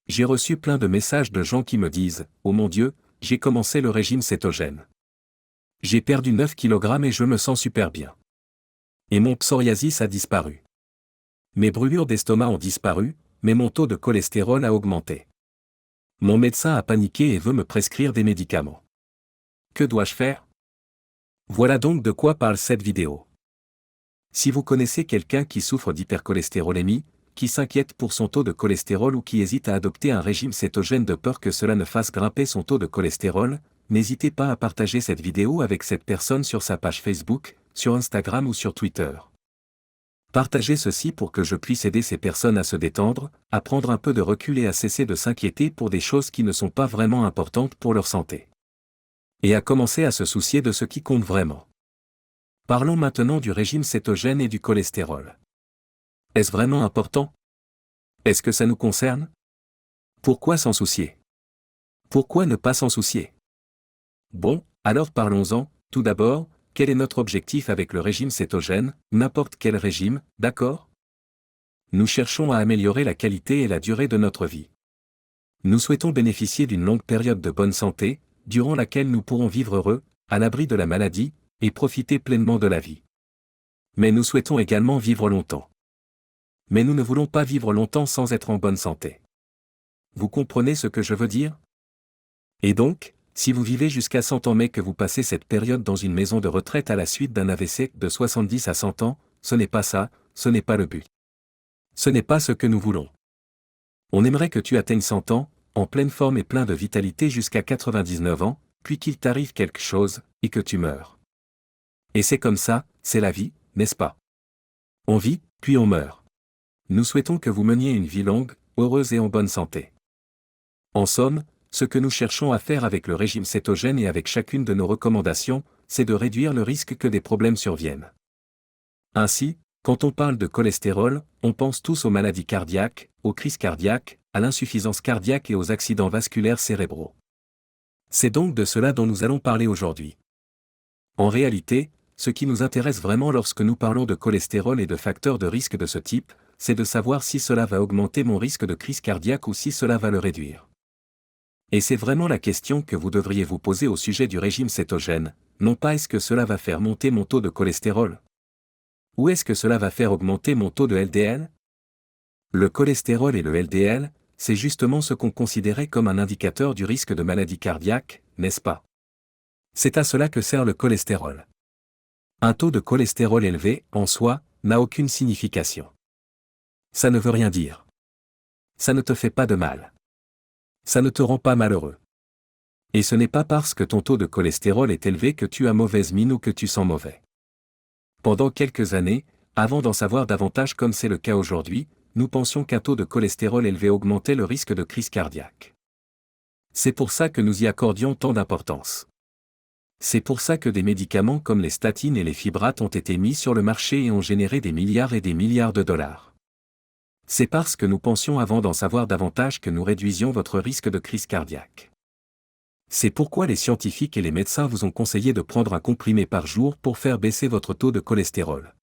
J'ai reçu plein de messages de gens qui me disent « Oh mon Dieu, j'ai commencé le régime cétogène. J'ai perdu 9 kg et je me sens super bien. Et mon psoriasis a disparu. Mes brûlures d'estomac ont disparu, mais mon taux de cholestérol a augmenté. Mon médecin a paniqué et veut me prescrire des médicaments. Que dois-je faire ?» Voilà donc de quoi parle cette vidéo. Si vous connaissez quelqu'un qui souffre d'hypercholestérolémie, qui s'inquiète pour son taux de cholestérol ou qui hésite à adopter un régime cétogène de peur que cela ne fasse grimper son taux de cholestérol, n'hésitez pas à partager cette vidéo avec cette personne sur sa page Facebook, sur Instagram ou sur Twitter. Partagez ceci pour que je puisse aider ces personnes à se détendre, à prendre un peu de recul et à cesser de s'inquiéter pour des choses qui ne sont pas vraiment importantes pour leur santé. Et à commencer à se soucier de ce qui compte vraiment. Parlons maintenant du régime cétogène et du cholestérol. Est-ce vraiment important? Est-ce que ça nous concerne? Pourquoi s'en soucier? Pourquoi ne pas s'en soucier? Bon, alors parlons-en. Tout d'abord, quel est notre objectif avec le régime cétogène, n'importe quel régime, d'accord? Nous cherchons à améliorer la qualité et la durée de notre vie. Nous souhaitons bénéficier d'une longue période de bonne santé, durant laquelle nous pourrons vivre heureux, à l'abri de la maladie, et profiter pleinement de la vie. Mais nous souhaitons également vivre longtemps. Mais nous ne voulons pas vivre longtemps sans être en bonne santé. Vous comprenez ce que je veux dire? Et donc, si vous vivez jusqu'à 100 ans mais que vous passez cette période dans une maison de retraite à la suite d'un AVC de 70 à 100 ans, ce n'est pas ça, ce n'est pas le but. Ce n'est pas ce que nous voulons. On aimerait que tu atteignes 100 ans, en pleine forme et plein de vitalité jusqu'à 99 ans, puis qu'il t'arrive quelque chose, et que tu meurs. Et c'est comme ça, c'est la vie, n'est-ce pas? On vit, puis on meurt. Nous souhaitons que vous meniez une vie longue, heureuse et en bonne santé. En somme, ce que nous cherchons à faire avec le régime cétogène et avec chacune de nos recommandations, c'est de réduire le risque que des problèmes surviennent. Ainsi, quand on parle de cholestérol, on pense tous aux maladies cardiaques, aux crises cardiaques, à l'insuffisance cardiaque et aux accidents vasculaires cérébraux. C'est donc de cela dont nous allons parler aujourd'hui. En réalité, ce qui nous intéresse vraiment lorsque nous parlons de cholestérol et de facteurs de risque de ce type, c'est de savoir si cela va augmenter mon risque de crise cardiaque ou si cela va le réduire. Et c'est vraiment la question que vous devriez vous poser au sujet du régime cétogène, non pas est-ce que cela va faire monter mon taux de cholestérol? Ou est-ce que cela va faire augmenter mon taux de LDL? Le cholestérol et le LDL, c'est justement ce qu'on considérait comme un indicateur du risque de maladie cardiaque, n'est-ce pas? C'est à cela que sert le cholestérol. Un taux de cholestérol élevé, en soi, n'a aucune signification. Ça ne veut rien dire. Ça ne te fait pas de mal. Ça ne te rend pas malheureux. Et ce n'est pas parce que ton taux de cholestérol est élevé que tu as mauvaise mine ou que tu sens mauvais. Pendant quelques années, avant d'en savoir davantage comme c'est le cas aujourd'hui, nous pensions qu'un taux de cholestérol élevé augmentait le risque de crise cardiaque. C'est pour ça que nous y accordions tant d'importance. C'est pour ça que des médicaments comme les statines et les fibrates ont été mis sur le marché et ont généré des milliards et des milliards de dollars. C'est parce que nous pensions avant d'en savoir davantage que nous réduisions votre risque de crise cardiaque. C'est pourquoi les scientifiques et les médecins vous ont conseillé de prendre un comprimé par jour pour faire baisser votre taux de cholestérol.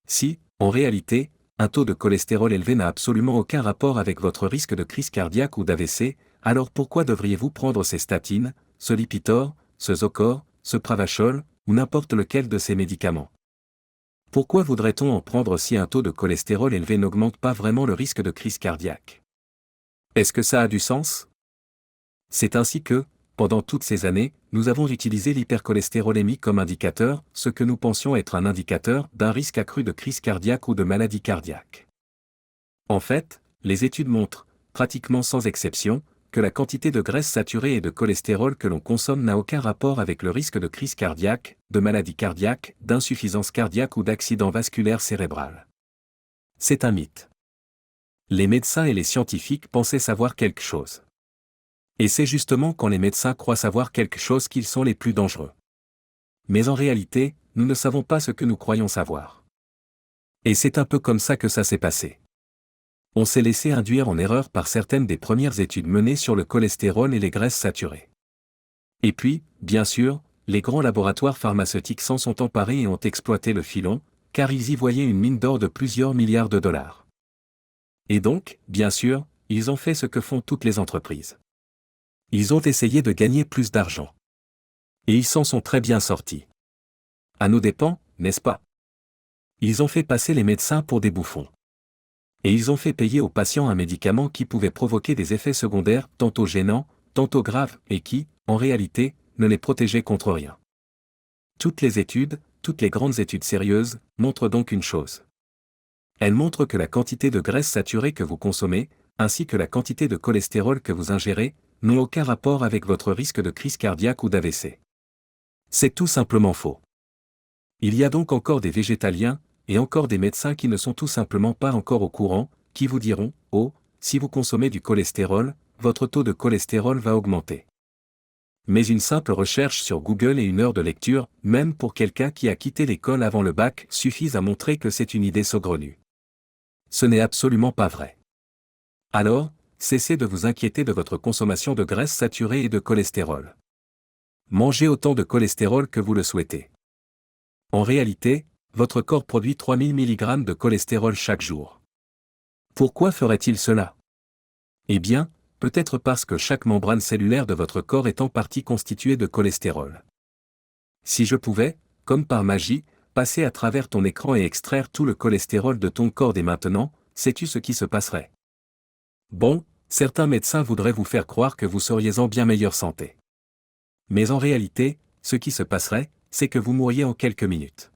Si, en réalité, un taux de cholestérol élevé n'a absolument aucun rapport avec votre risque de crise cardiaque ou d'AVC, alors pourquoi devriez-vous prendre ces statines, ce Lipitor, ce Zocor, ce Pravachol, ou n'importe lequel de ces médicaments? Pourquoi voudrait-on en prendre si un taux de cholestérol élevé n'augmente pas vraiment le risque de crise cardiaque? Est-ce que ça a du sens? C'est ainsi que, pendant toutes ces années, nous avons utilisé l'hypercholestérolémie comme indicateur, ce que nous pensions être un indicateur d'un risque accru de crise cardiaque ou de maladie cardiaque. En fait, les études montrent, pratiquement sans exception, que la quantité de graisse saturée et de cholestérol que l'on consomme n'a aucun rapport avec le risque de crise cardiaque, de maladie cardiaque, d'insuffisance cardiaque ou d'accident vasculaire cérébral. C'est un mythe. Les médecins et les scientifiques pensaient savoir quelque chose. Et c'est justement quand les médecins croient savoir quelque chose qu'ils sont les plus dangereux. Mais en réalité, nous ne savons pas ce que nous croyons savoir. Et c'est un peu comme ça que ça s'est passé. On s'est laissé induire en erreur par certaines des premières études menées sur le cholestérol et les graisses saturées. Et puis, bien sûr, les grands laboratoires pharmaceutiques s'en sont emparés et ont exploité le filon, car ils y voyaient une mine d'or de plusieurs milliards de dollars. Et donc, bien sûr, ils ont fait ce que font toutes les entreprises. Ils ont essayé de gagner plus d'argent. Et ils s'en sont très bien sortis. À nos dépens, n'est-ce pas? Ils ont fait passer les médecins pour des bouffons. Et ils ont fait payer aux patients un médicament qui pouvait provoquer des effets secondaires tantôt gênants, tantôt graves, et qui, en réalité, ne les protégeait contre rien. Toutes les études, toutes les grandes études sérieuses, montrent donc une chose. Elles montrent que la quantité de graisse saturée que vous consommez, ainsi que la quantité de cholestérol que vous ingérez, n'ont aucun rapport avec votre risque de crise cardiaque ou d'AVC. C'est tout simplement faux. Il y a donc encore des végétaliens, et encore des médecins qui ne sont tout simplement pas encore au courant, qui vous diront, « Oh, si vous consommez du cholestérol, votre taux de cholestérol va augmenter. » Mais une simple recherche sur Google et une heure de lecture, même pour quelqu'un qui a quitté l'école avant le bac, suffisent à montrer que c'est une idée saugrenue. Ce n'est absolument pas vrai. Alors, cessez de vous inquiéter de votre consommation de graisse saturée et de cholestérol. Mangez autant de cholestérol que vous le souhaitez. En réalité, votre corps produit 3000 mg de cholestérol chaque jour. Pourquoi ferait-il cela? Eh bien, peut-être parce que chaque membrane cellulaire de votre corps est en partie constituée de cholestérol. Si je pouvais, comme par magie, passer à travers ton écran et extraire tout le cholestérol de ton corps dès maintenant, sais-tu ce qui se passerait? Bon, certains médecins voudraient vous faire croire que vous seriez en bien meilleure santé. Mais en réalité, ce qui se passerait, c'est que vous mourriez en quelques minutes.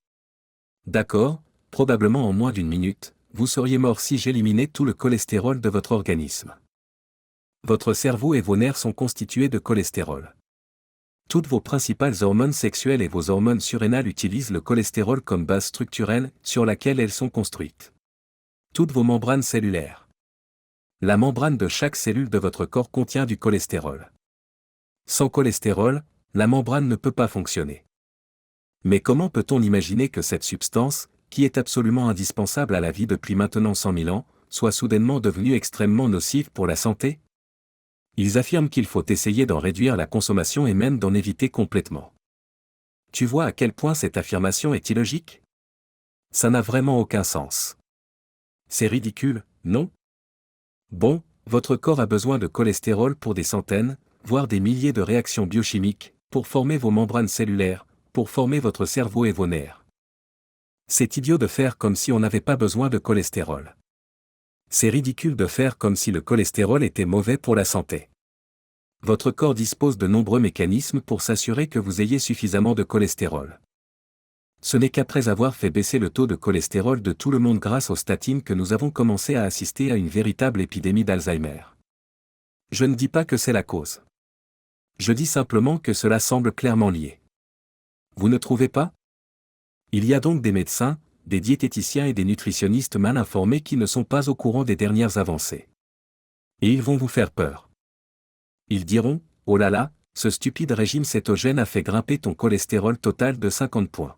D'accord, probablement en moins d'une minute, vous seriez mort si j'éliminais tout le cholestérol de votre organisme. Votre cerveau et vos nerfs sont constitués de cholestérol. Toutes vos principales hormones sexuelles et vos hormones surrénales utilisent le cholestérol comme base structurelle sur laquelle elles sont construites. Toutes vos membranes cellulaires. La membrane de chaque cellule de votre corps contient du cholestérol. Sans cholestérol, la membrane ne peut pas fonctionner. Mais comment peut-on imaginer que cette substance, qui est absolument indispensable à la vie depuis maintenant 100 000 ans, soit soudainement devenue extrêmement nocive pour la santé? Ils affirment qu'il faut essayer d'en réduire la consommation et même d'en éviter complètement. Tu vois à quel point cette affirmation est illogique? Ça n'a vraiment aucun sens. C'est ridicule, non? Bon, votre corps a besoin de cholestérol pour des centaines, voire des milliers de réactions biochimiques, pour former vos membranes cellulaires, pour former votre cerveau et vos nerfs. C'est idiot de faire comme si on n'avait pas besoin de cholestérol. C'est ridicule de faire comme si le cholestérol était mauvais pour la santé. Votre corps dispose de nombreux mécanismes pour s'assurer que vous ayez suffisamment de cholestérol. Ce n'est qu'après avoir fait baisser le taux de cholestérol de tout le monde grâce aux statines que nous avons commencé à assister à une véritable épidémie d'Alzheimer. Je ne dis pas que c'est la cause. Je dis simplement que cela semble clairement lié. Vous ne trouvez pas? Il y a donc des médecins, des diététiciens et des nutritionnistes mal informés qui ne sont pas au courant des dernières avancées. Et ils vont vous faire peur. Ils diront, « Oh là là, ce stupide régime cétogène a fait grimper ton cholestérol total de 50 points.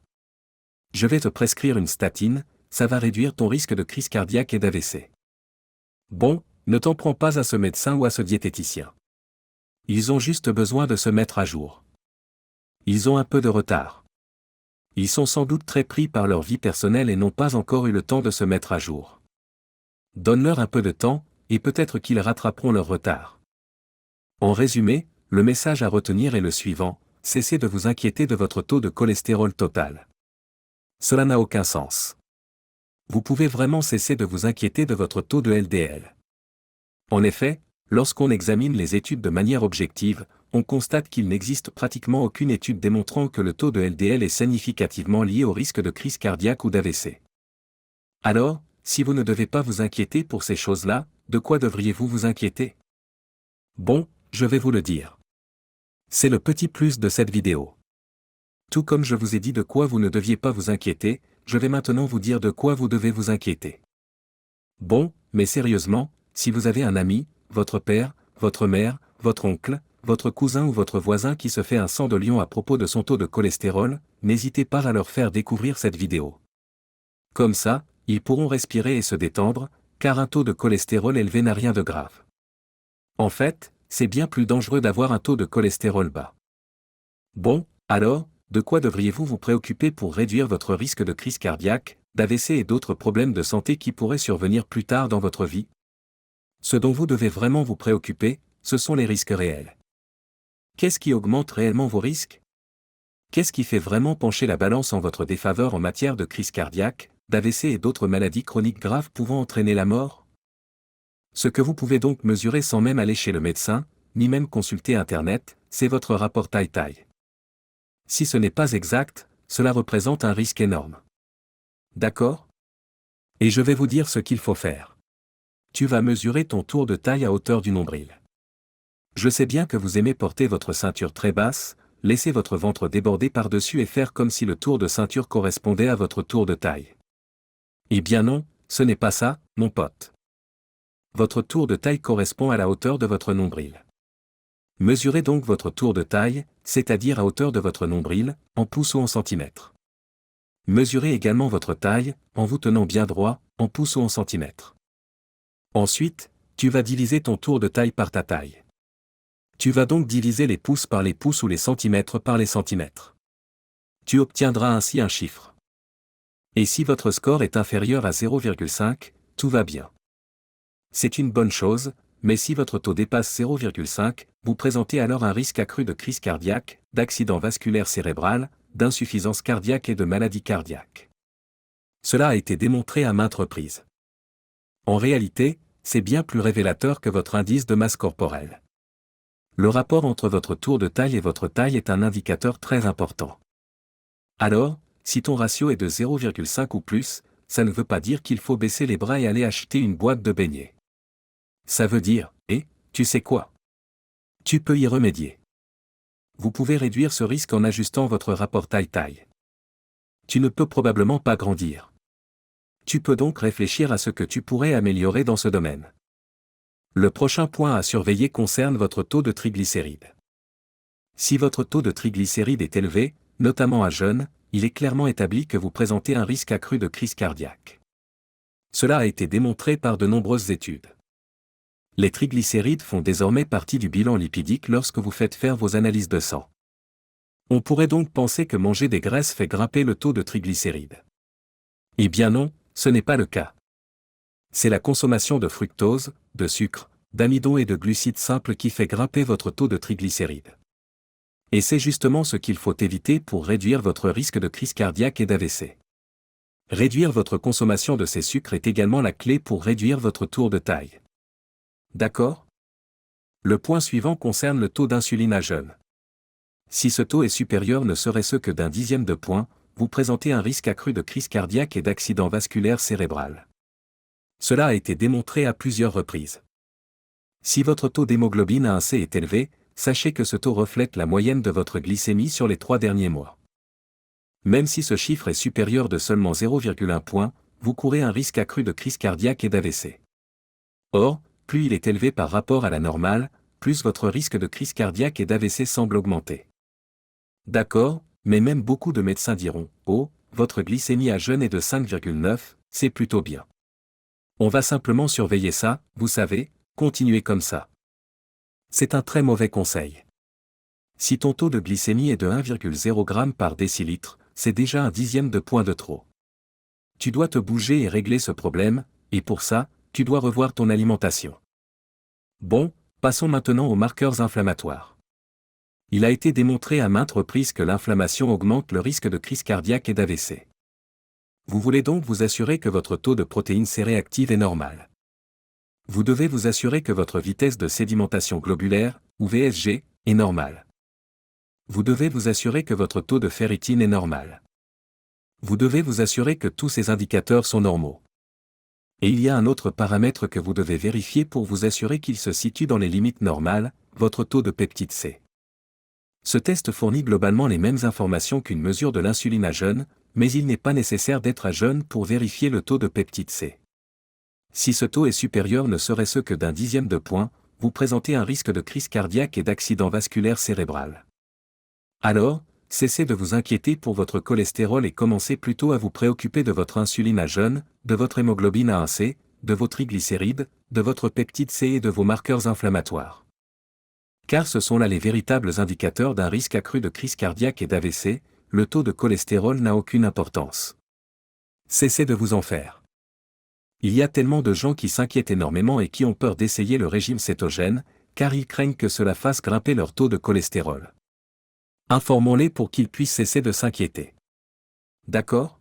Je vais te prescrire une statine, ça va réduire ton risque de crise cardiaque et d'AVC. » Bon, ne t'en prends pas à ce médecin ou à ce diététicien. Ils ont juste besoin de se mettre à jour. Ils ont un peu de retard. Ils sont sans doute très pris par leur vie personnelle et n'ont pas encore eu le temps de se mettre à jour. Donne-leur un peu de temps, et peut-être qu'ils rattraperont leur retard. En résumé, le message à retenir est le suivant, cessez de vous inquiéter de votre taux de cholestérol total. Cela n'a aucun sens. Vous pouvez vraiment cesser de vous inquiéter de votre taux de LDL. En effet, lorsqu'on examine les études de manière objective, on constate qu'il n'existe pratiquement aucune étude démontrant que le taux de LDL est significativement lié au risque de crise cardiaque ou d'AVC. Alors, si vous ne devez pas vous inquiéter pour ces choses-là, de quoi devriez-vous vous inquiéter? Bon, je vais vous le dire. C'est le petit plus de cette vidéo. Tout comme je vous ai dit de quoi vous ne deviez pas vous inquiéter, je vais maintenant vous dire de quoi vous devez vous inquiéter. Bon, mais sérieusement, si vous avez un ami, votre père, votre mère, votre oncle, votre cousin ou votre voisin qui se fait un sang de lion à propos de son taux de cholestérol, n'hésitez pas à leur faire découvrir cette vidéo. Comme ça, ils pourront respirer et se détendre, car un taux de cholestérol élevé n'a rien de grave. En fait, c'est bien plus dangereux d'avoir un taux de cholestérol bas. Bon, alors, de quoi devriez-vous vous préoccuper pour réduire votre risque de crise cardiaque, d'AVC et d'autres problèmes de santé qui pourraient survenir plus tard dans votre vie? Ce dont vous devez vraiment vous préoccuper, ce sont les risques réels. Qu'est-ce qui augmente réellement vos risques? Qu'est-ce qui fait vraiment pencher la balance en votre défaveur en matière de crise cardiaque, d'AVC et d'autres maladies chroniques graves pouvant entraîner la mort? Ce que vous pouvez donc mesurer sans même aller chez le médecin, ni même consulter Internet, c'est votre rapport taille-taille. Si ce n'est pas exact, cela représente un risque énorme. D'accord? Et je vais vous dire ce qu'il faut faire. Tu vas mesurer ton tour de taille à hauteur du nombril. Je sais bien que vous aimez porter votre ceinture très basse, laisser votre ventre déborder par-dessus et faire comme si le tour de ceinture correspondait à votre tour de taille. Eh bien non, ce n'est pas ça, mon pote. Votre tour de taille correspond à la hauteur de votre nombril. Mesurez donc votre tour de taille, c'est-à-dire à hauteur de votre nombril, en pouces ou en centimètres. Mesurez également votre taille, en vous tenant bien droit, en pouces ou en centimètres. Ensuite, tu vas diviser ton tour de taille par ta taille. Tu vas donc diviser les pouces par les pouces ou les centimètres par les centimètres. Tu obtiendras ainsi un chiffre. Et si votre score est inférieur à 0,5, tout va bien. C'est une bonne chose, mais si votre taux dépasse 0,5, vous présentez alors un risque accru de crise cardiaque, d'accident vasculaire cérébral, d'insuffisance cardiaque et de maladie cardiaque. Cela a été démontré à maintes reprises. En réalité, c'est bien plus révélateur que votre indice de masse corporelle. Le rapport entre votre tour de taille et votre taille est un indicateur très important. Alors, si ton ratio est de 0,5 ou plus, ça ne veut pas dire qu'il faut baisser les bras et aller acheter une boîte de beignets. Ça veut dire, tu sais quoi? Tu peux y remédier. Vous pouvez réduire ce risque en ajustant votre rapport taille-taille. Tu ne peux probablement pas grandir. Tu peux donc réfléchir à ce que tu pourrais améliorer dans ce domaine. Le prochain point à surveiller concerne votre taux de triglycérides. Si votre taux de triglycérides est élevé, notamment à jeune, il est clairement établi que vous présentez un risque accru de crise cardiaque. Cela a été démontré par de nombreuses études. Les triglycérides font désormais partie du bilan lipidique lorsque vous faites faire vos analyses de sang. On pourrait donc penser que manger des graisses fait grimper le taux de triglycérides. Eh bien non, ce n'est pas le cas. C'est la consommation de fructose, de sucre, d'amidon et de glucides simples qui fait grimper votre taux de triglycérides. Et c'est justement ce qu'il faut éviter pour réduire votre risque de crise cardiaque et d'AVC. Réduire votre consommation de ces sucres est également la clé pour réduire votre tour de taille. D'accord? Le point suivant concerne le taux d'insuline à jeune. Si ce taux est supérieur ne serait-ce que d'un dixième de point, vous présentez un risque accru de crise cardiaque et d'accident vasculaire cérébral. Cela a été démontré à plusieurs reprises. Si votre taux d'hémoglobine A1C est élevé, sachez que ce taux reflète la moyenne de votre glycémie sur les 3 derniers mois. Même si ce chiffre est supérieur de seulement 0,1 point, vous courez un risque accru de crise cardiaque et d'AVC. Or, plus il est élevé par rapport à la normale, plus votre risque de crise cardiaque et d'AVC semble augmenter. D'accord, mais même beaucoup de médecins diront « Oh, votre glycémie à jeune est de 5,9, c'est plutôt bien. On va simplement surveiller ça, vous savez, continuez comme ça. » C'est un très mauvais conseil. Si ton taux de glycémie est de 1,0 g par décilitre, c'est déjà un dixième de point de trop. Tu dois te bouger et régler ce problème, et pour ça, tu dois revoir ton alimentation. Bon, passons maintenant aux marqueurs inflammatoires. Il a été démontré à maintes reprises que l'inflammation augmente le risque de crise cardiaque et d'AVC. Vous voulez donc vous assurer que votre taux de protéines C réactives est normal. Vous devez vous assurer que votre vitesse de sédimentation globulaire, ou VSG, est normale. Vous devez vous assurer que votre taux de ferritine est normal. Vous devez vous assurer que tous ces indicateurs sont normaux. Et il y a un autre paramètre que vous devez vérifier pour vous assurer qu'il se situe dans les limites normales, votre taux de peptide C. Ce test fournit globalement les mêmes informations qu'une mesure de l'insuline à jeûne, mais il n'est pas nécessaire d'être à jeûne pour vérifier le taux de peptide C. Si ce taux est supérieur ne serait-ce que d'un dixième de point, vous présentez un risque de crise cardiaque et d'accident vasculaire cérébral. Alors, cessez de vous inquiéter pour votre cholestérol et commencez plutôt à vous préoccuper de votre insuline à jeûne, de votre hémoglobine A1C, de vos triglycérides, de votre peptide C et de vos marqueurs inflammatoires. Car ce sont là les véritables indicateurs d'un risque accru de crise cardiaque et d'AVC, le taux de cholestérol n'a aucune importance. Cessez de vous en faire. Il y a tellement de gens qui s'inquiètent énormément et qui ont peur d'essayer le régime cétogène, car ils craignent que cela fasse grimper leur taux de cholestérol. Informons-les pour qu'ils puissent cesser de s'inquiéter. D'accord ?